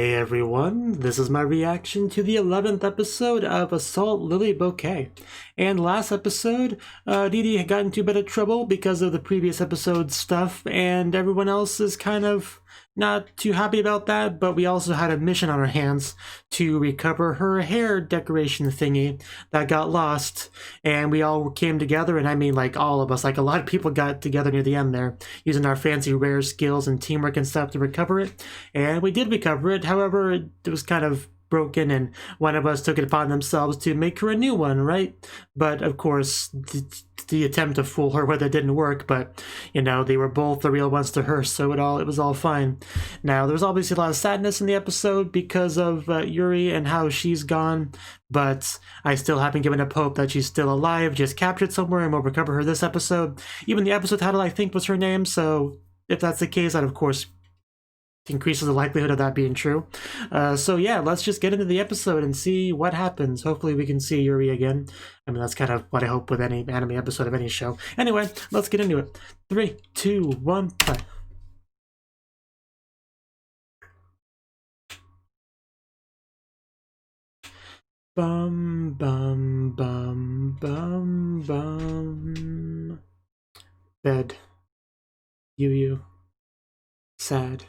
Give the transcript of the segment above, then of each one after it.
Hey everyone, this is my reaction to the 11th episode of Assault Lily Bouquet. And last episode, Didi had got into a bit of trouble because of the previous episode's stuff, and everyone else is kind of not too happy about that, but we also had a mission on our hands to recover her hair decoration thingy that got lost, and we all came together, and I mean like all of us, like a lot of people got together near the end there, using our fancy rare skills and teamwork and stuff to recover it, and we did recover it. However, it was kind of broken, and one of us took it upon themselves to make her a new one, right? But of course, the attempt to fool her with it didn't work, but you know, they were both the real ones to her, so it was all fine. Now, there was obviously a lot of sadness in the episode because of Yuri and how she's gone, but I still haven't given up hope that she's still alive, just captured somewhere, and we'll recover her this episode. Even the episode title, I think, was her name, so if that's the case, that of course increases the likelihood of that being true. So yeah, let's just get into the episode and see what happens. Hopefully we can see Yuri again. I mean, that's kind of what I hope with any anime episode of any show. Anyway, let's get into it. 3, 2, 1, play. Bum, bum, bum, bum, bum. Bed. You. Sad.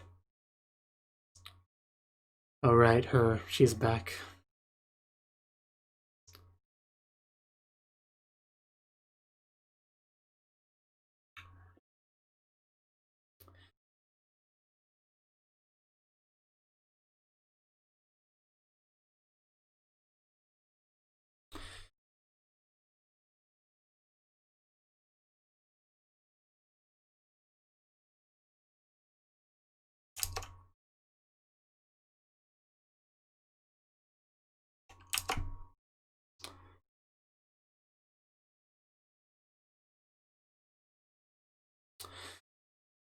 Oh right, her. She's back.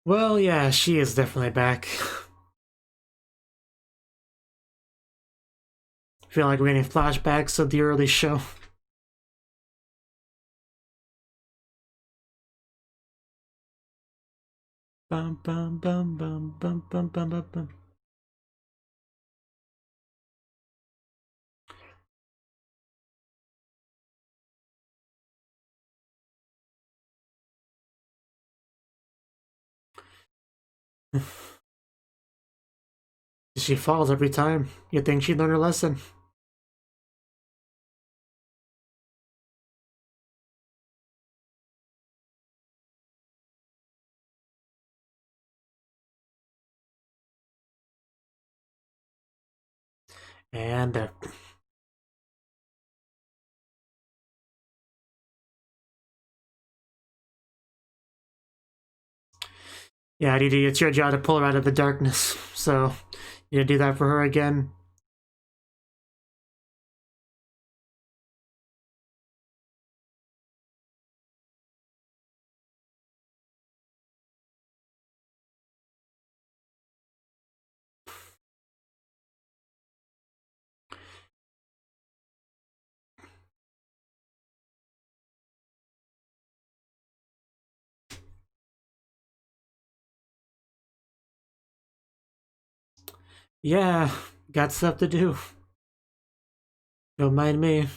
Well, yeah, she is definitely back. I feel like we're getting flashbacks of the early show. Bum, bum, bum, bum, bum, bum, bum, bum, bum. She falls every time. You'd think she'd learn her lesson. And there. Yeah, Didi, it's your job to pull her out of the darkness. So, you do that for her again? Yeah, got stuff to do. Don't mind me.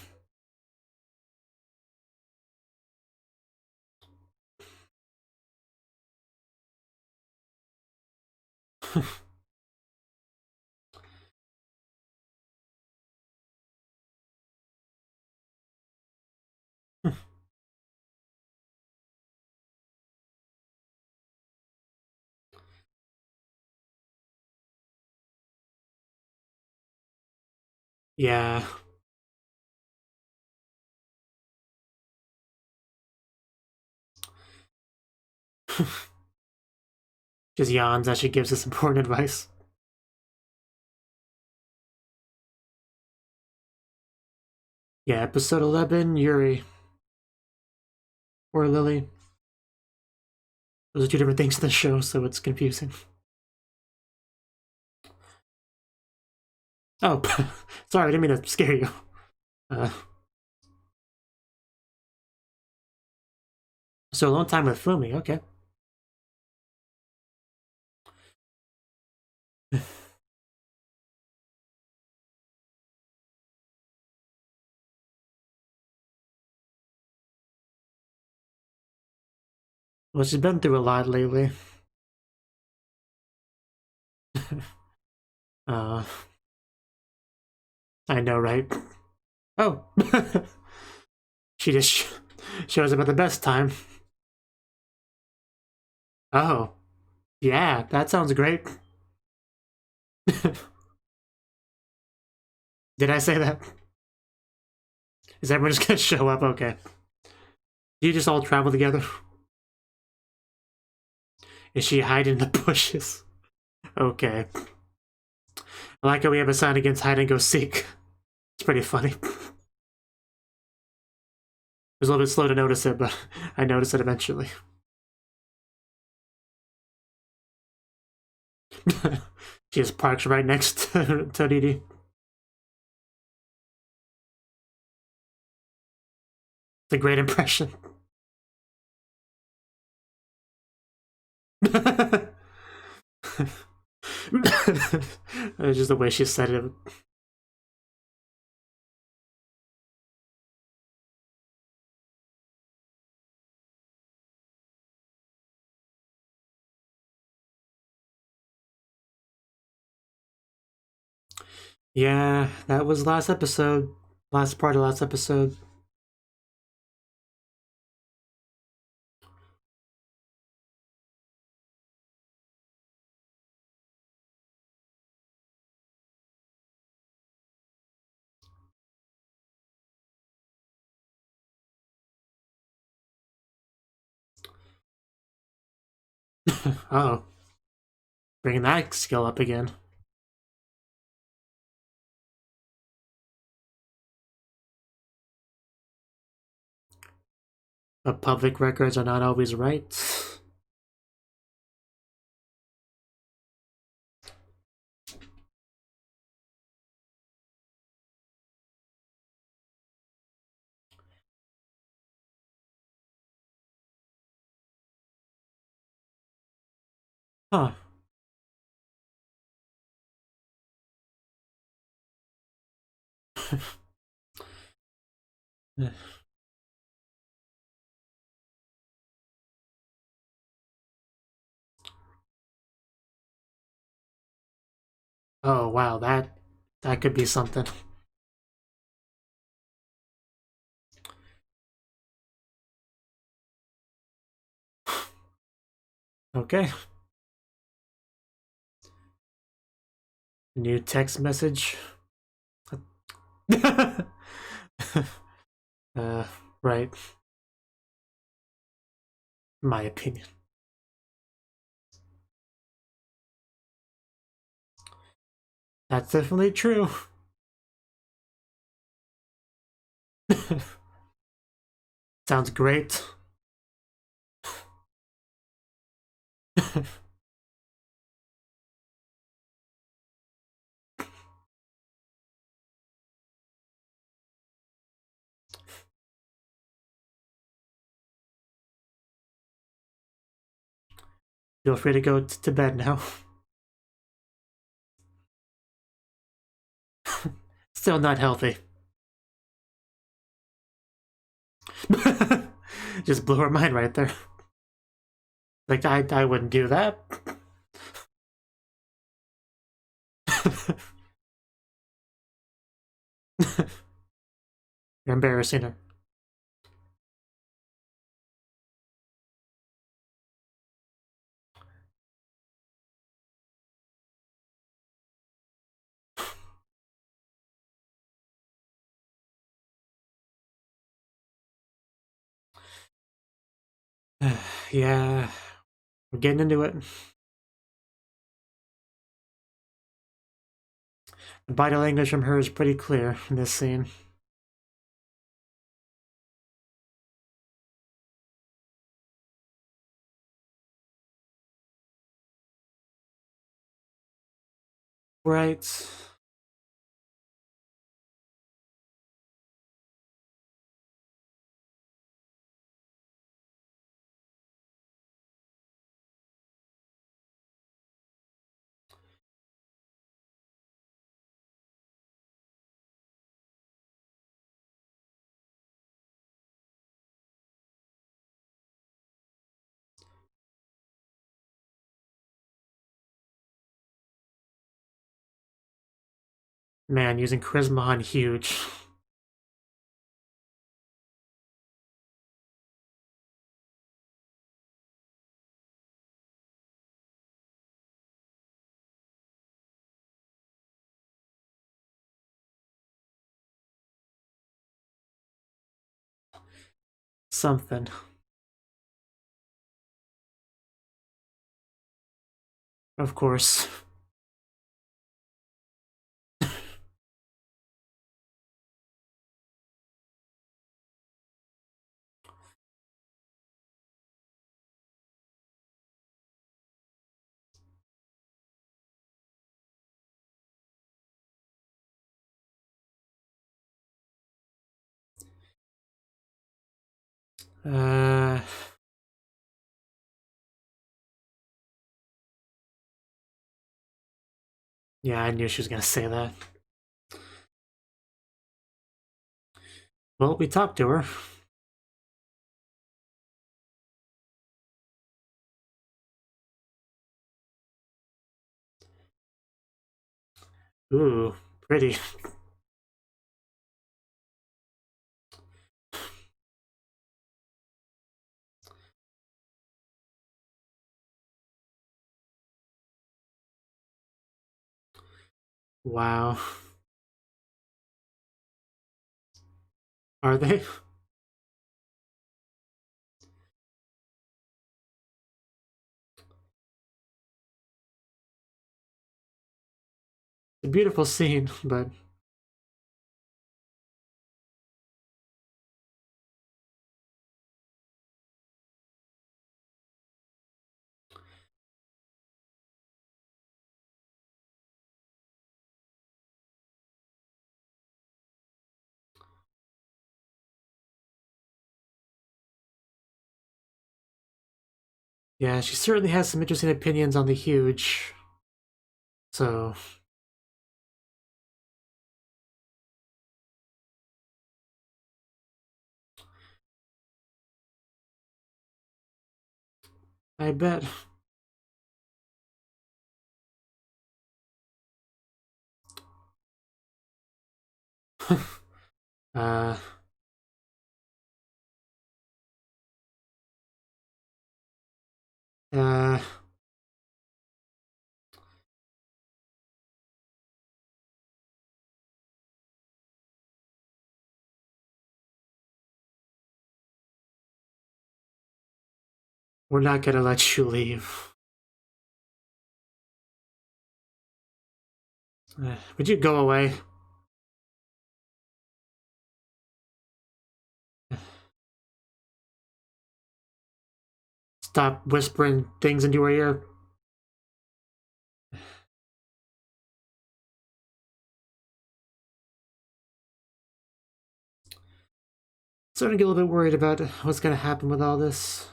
Yeah. Just yawns as she gives us important advice. Yeah, episode 11, Yuri. Or Lily. Those are two different things in the show, so it's confusing. Oh, sorry, I didn't mean to scare you. So alone time with Fumi, okay. Well, she's been through a lot lately. uh, I know, right? Oh! She just shows up at the best time. Oh. Yeah, that sounds great. Did I say that? Is everyone just gonna show up? Okay. Do you just all travel together? Is she hiding in the bushes? Okay. I like how we have a sign against hide and go seek. It's pretty funny. It was a little bit slow to notice it, but I noticed it eventually. She just parks right next to Didi. It's a great impression. It's just the way she said it. Yeah, that was last episode. Last part of last episode. Oh. Bringing that skill up again. But public records are not always right. Huh. Oh wow, that could be something. Okay. New text message. Right. My opinion. That's definitely true. Sounds great. Feel free to go to bed now. Still not healthy. Just blew her mind right there. Like, I wouldn't do that. You're embarrassing her. Yeah, we're getting into it. The body language from her is pretty clear in this scene. Right. Man, using charisma on huge. Something. Of course. Yeah, I knew she was gonna say that. Well, we talked to her. Ooh, pretty. Wow. Are they? A beautiful scene, but yeah, she certainly has some interesting opinions on the huge. So, I bet. uh, uh, we're not gonna let you leave. Would you go away? Stop whispering things into her ear. Starting to get a little bit worried about what's gonna happen with all this.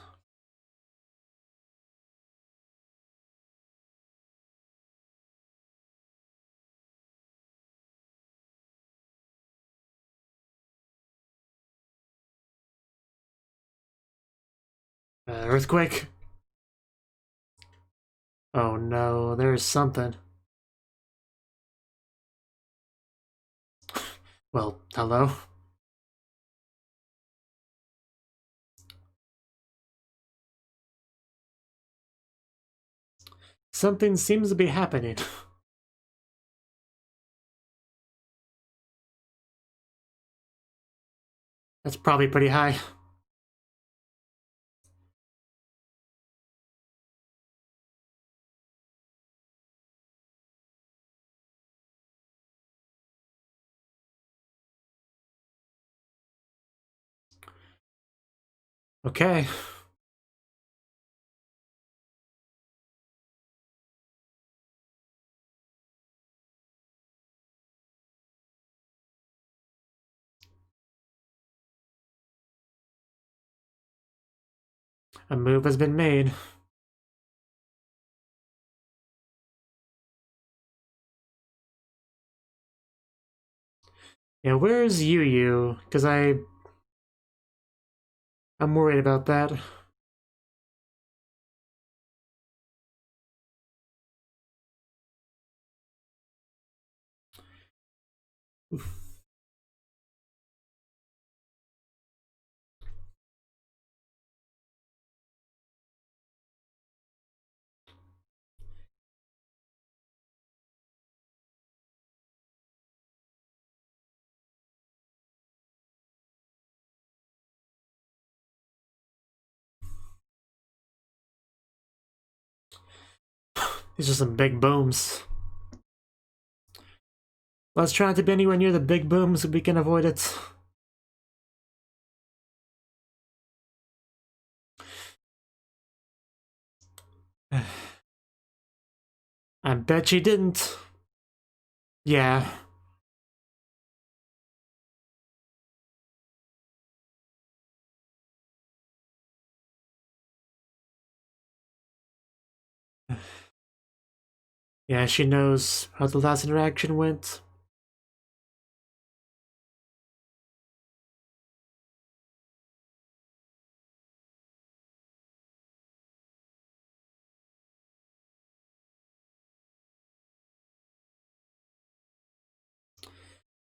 Earthquake? Oh no, there's something. Well, hello? Something seems to be happening. That's probably pretty high. Okay. A move has been made. Yeah, where's Yu? Because I'm worried about that. These are some big booms. Let's try not to be anywhere near the big booms if we can avoid it. I bet she didn't. Yeah. Yeah, she knows how the last interaction went.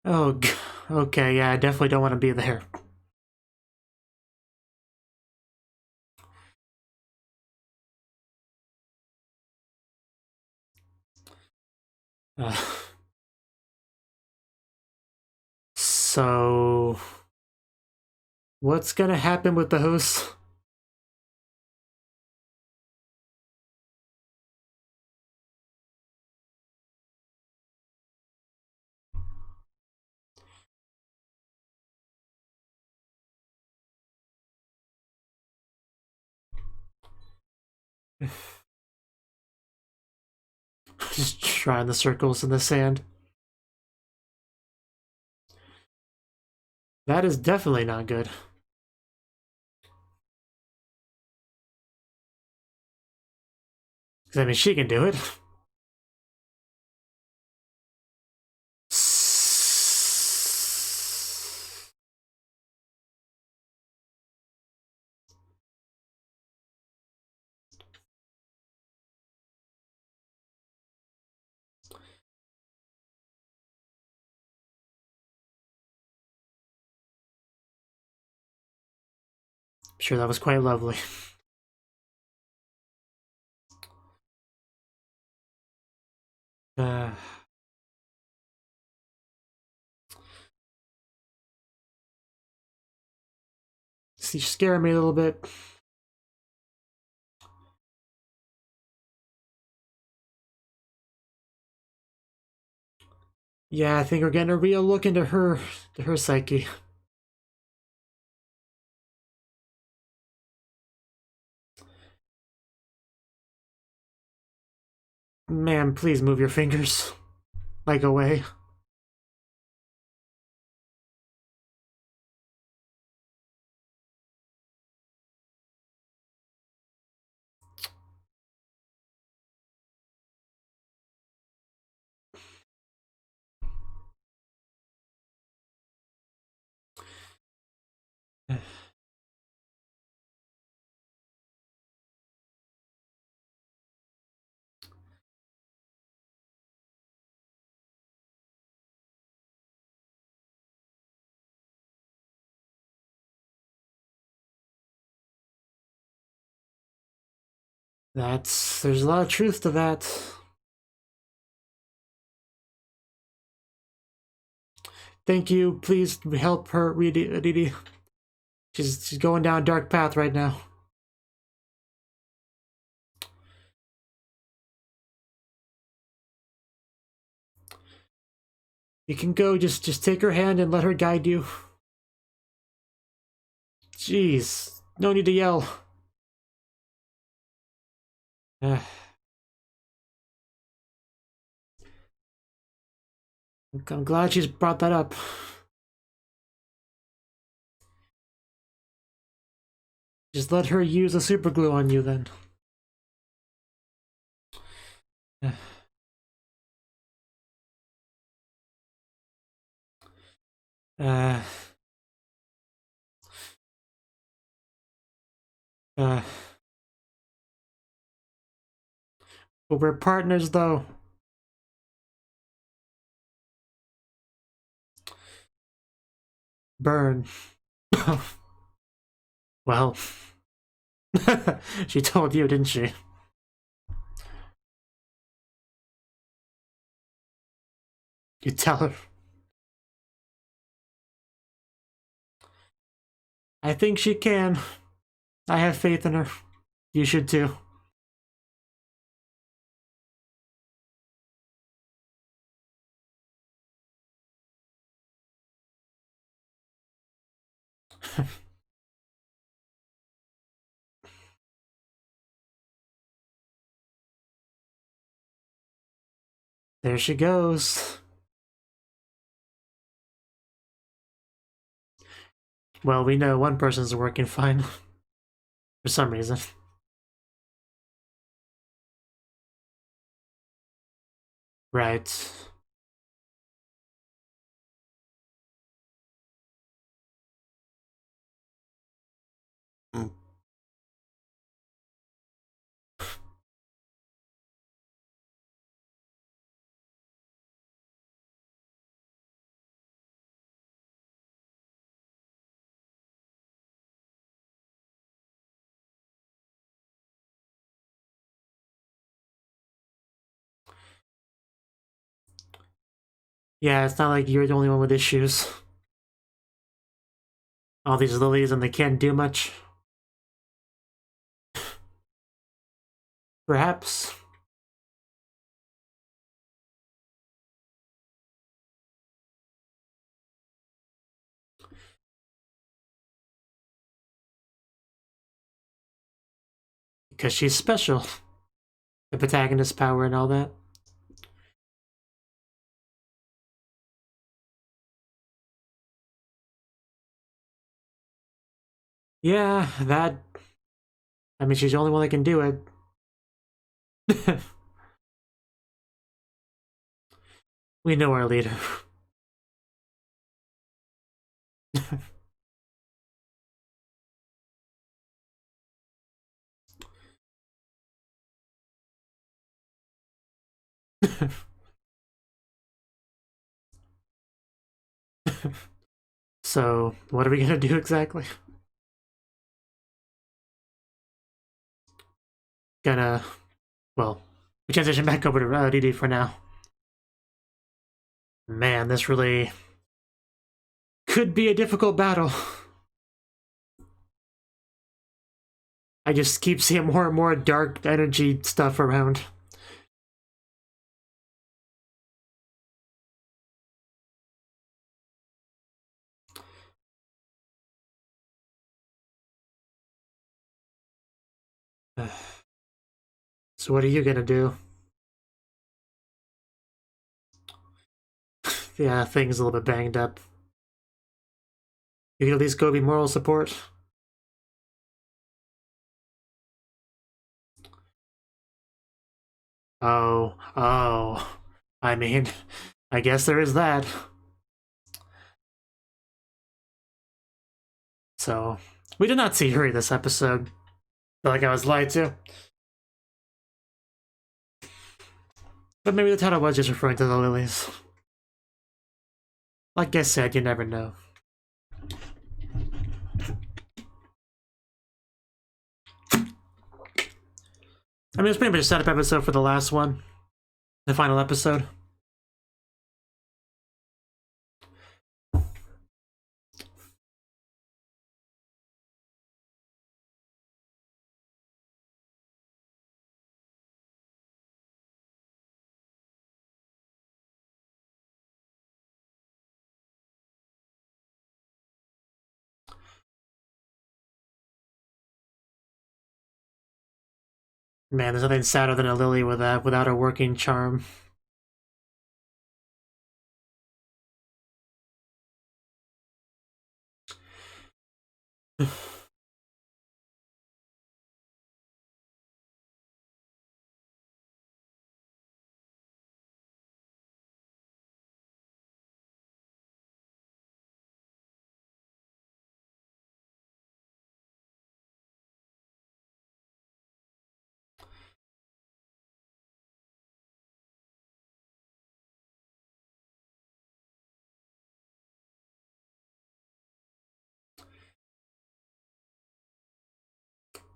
Oh, okay, yeah, I definitely don't want to be there. So, what's gonna happen with the host? Just trying the circles in the sand. That is definitely not good. I mean, she can do it. I'm sure that was quite lovely. She's scaring me a little bit. Yeah, I think we're getting a real look into her psyche. Man, please move your fingers. Like away. There's a lot of truth to that. Thank you. Please help her, Riri. She's going down a dark path right now. You can go. Just take her hand and let her guide you. Jeez, no need to yell. I'm glad she's brought that up. Just let her use a super glue on you then. But we're partners though. Burn. Well, she told you, didn't she? You tell her. I think she can. I have faith in her. You should too. There she goes. Well, we know one person's working fine. For some reason. Right. Mm. Yeah, it's not like you're the only one with issues. All these lilies and they can't do much. Perhaps. Because she's special. The protagonist power and all that. Yeah, that... I mean, she's the only one that can do it. We know our leader. So, what are we gonna do exactly? Gonna... Well, we transition back over to DD for now. Man, this really... could be a difficult battle. I just keep seeing more and more dark energy stuff around. So what are you gonna do? Yeah, thing's a little bit banged up. You can at least go be moral support. Oh. I mean, I guess there is that. So, we did not see Yuri this episode. Feel like I was lied to. But maybe the title was just referring to the lilies. Like I said, you never know. I mean, it's pretty much a setup episode for the last one. The final episode. Man, there's nothing sadder than a lily without a working charm.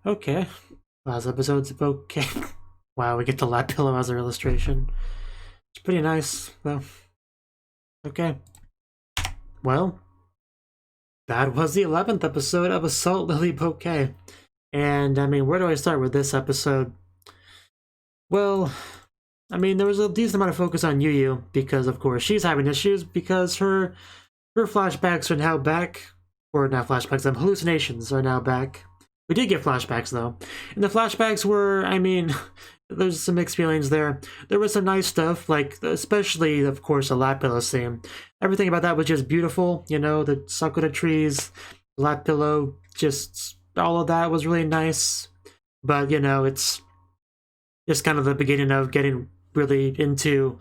Okay. Last episode's bouquet. Wow, we get the lap pillow as our illustration. It's pretty nice, though. Okay. Well, that was the 11th episode of Assault Lily Bouquet. And, I mean, where do I start with this episode? Well, I mean, there was a decent amount of focus on Yuki, because, of course, she's having issues because her flashbacks are now back. Or not flashbacks, hallucinations are now back. We did get flashbacks, though. And the flashbacks were, I mean, there's some mixed feelings there. There was some nice stuff, like, especially, of course, the lap pillow scene. Everything about that was just beautiful, you know, the sakura trees, lap pillow, just all of that was really nice. But, you know, it's just kind of the beginning of getting really into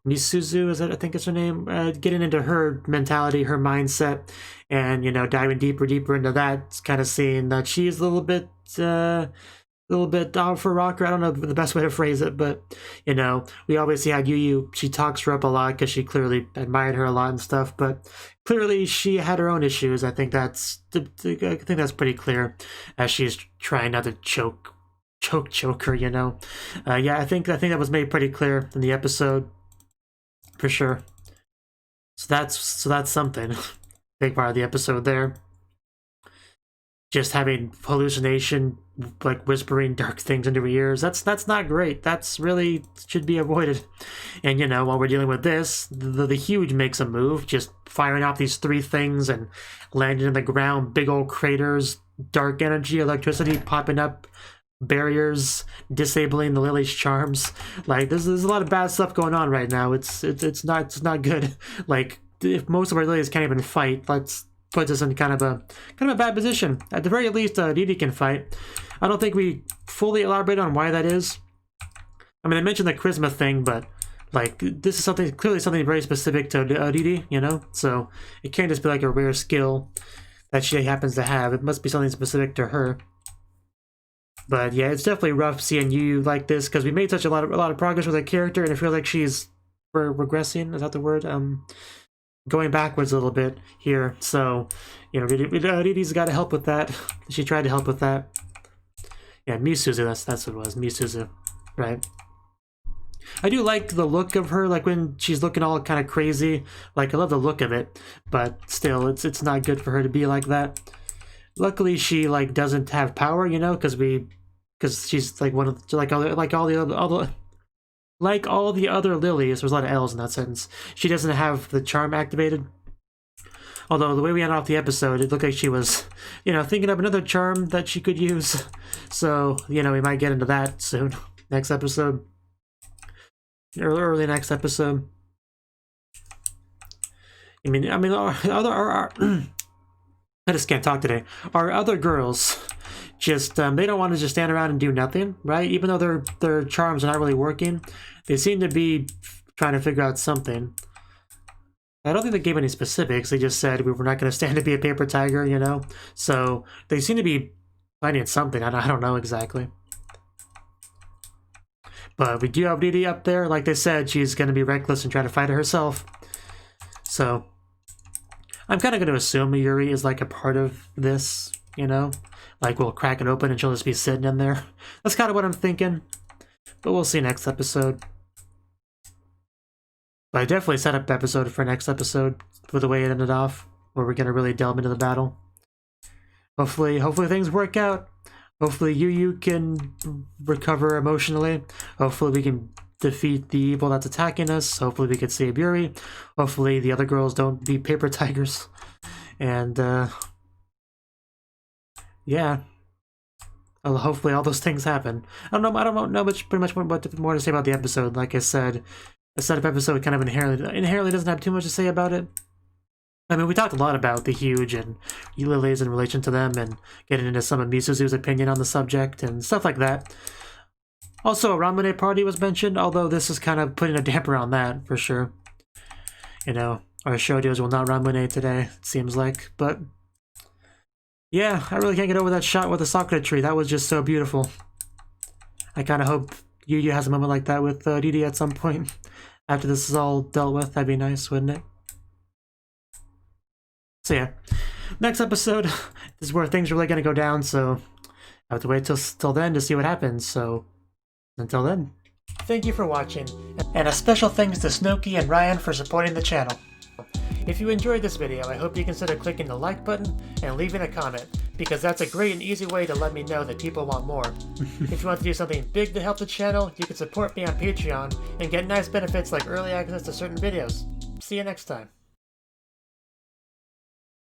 Misuzu, is that I think is her name, getting into her mentality, her mindset, and, you know, diving deeper into that, kind of seeing that she's a little bit off for rocker. I don't know the best way to phrase it, but, you know, we obviously had Yuki, she talks her up a lot because she clearly admired her a lot and stuff, but clearly she had her own issues. I think that's pretty clear, as she's trying not to choke her, you know. Yeah, I think that was made pretty clear in the episode, for sure. So that's something. Big part of the episode there. Just having hallucination, like whispering dark things into her ears. That's not great. That's really should be avoided. And, you know, while we're dealing with this, the huge makes a move, just firing off these 3 things and landing in the ground, big old craters, dark energy, electricity popping up, barriers, disabling the Lily's charms. Like, there's a lot of bad stuff going on right now. It's not good. Like, if most of our Lilies can't even fight, let's put us in kind of a bad position. At the very least, Didi can fight. I don't think we fully elaborate on why that is. I mean, I mentioned the charisma thing, but like, this is clearly something very specific to Didi, you know. So it can't just be like a rare skill that she happens to have. It must be something specific to her. But yeah, it's definitely rough seeing you like this, because we made such a lot of progress with her character, and I feel like she's regressing. Is that the word? Going backwards a little bit here. So, you know, Didi's got to help with that. She tried to help with that. Yeah, Misuzu. That's what it was. Misuzu, right? I do like the look of her, like when she's looking all kind of crazy. Like, I love the look of it, but still, it's not good for her to be like that. Luckily, she like doesn't have power, you know, because she's like one of like all the other Lilies. There's a lot of L's in that sentence. She doesn't have the charm activated. Although the way we ended off the episode, it looked like she was, you know, thinking of another charm that she could use. So, you know, we might get into that soon. Next episode, early next episode. I mean, I just can't talk today. Our other girls, just they don't want to just stand around and do nothing, right? Even though their charms are not really working, they seem to be trying to figure out something. I don't think they gave any specifics. They just said we were not going to stand to be a paper tiger, you know. So they seem to be finding something. I don't know exactly. But we do have Didi up there. Like they said, she's going to be reckless and try to fight it herself. So I'm kind of going to assume Yuri is like a part of this, you know? Like, we'll crack it open and she'll just be sitting in there. That's kind of what I'm thinking. But we'll see next episode. But I definitely set up the episode for next episode for the way it ended off, where we're going to really delve into the battle. Hopefully things work out. Hopefully Yuki can recover emotionally. Hopefully we can defeat the evil that's attacking us. Hopefully we can save Yuri. Hopefully the other girls don't be paper tigers. And, yeah. Hopefully all those things happen. I don't know pretty much more to say about the episode. Like I said, the setup episode kind of inherently doesn't have too much to say about it. I mean, we talked a lot about the huge and Lilies in relation to them, and getting into some of Misuzu's opinion on the subject and stuff like that. Also, a Ramune party was mentioned, although this is kind of putting a damper on that, for sure. You know, our shoujos will not Ramune today, it seems like, but yeah, I really can't get over that shot with the sakura tree. That was just so beautiful. I kind of hope Yuki has a moment like that with Didi at some point. After this is all dealt with, that'd be nice, wouldn't it? So yeah, next episode is where things are really going to go down, so I have to wait till then to see what happens, so until then. Thank you for watching, and a special thanks to Cnouki and Ryan for supporting the channel. If you enjoyed this video, I hope you consider clicking the like button and leaving a comment, because that's a great and easy way to let me know that people want more. If you want to do something big to help the channel, you can support me on Patreon and get nice benefits like early access to certain videos. See you next time.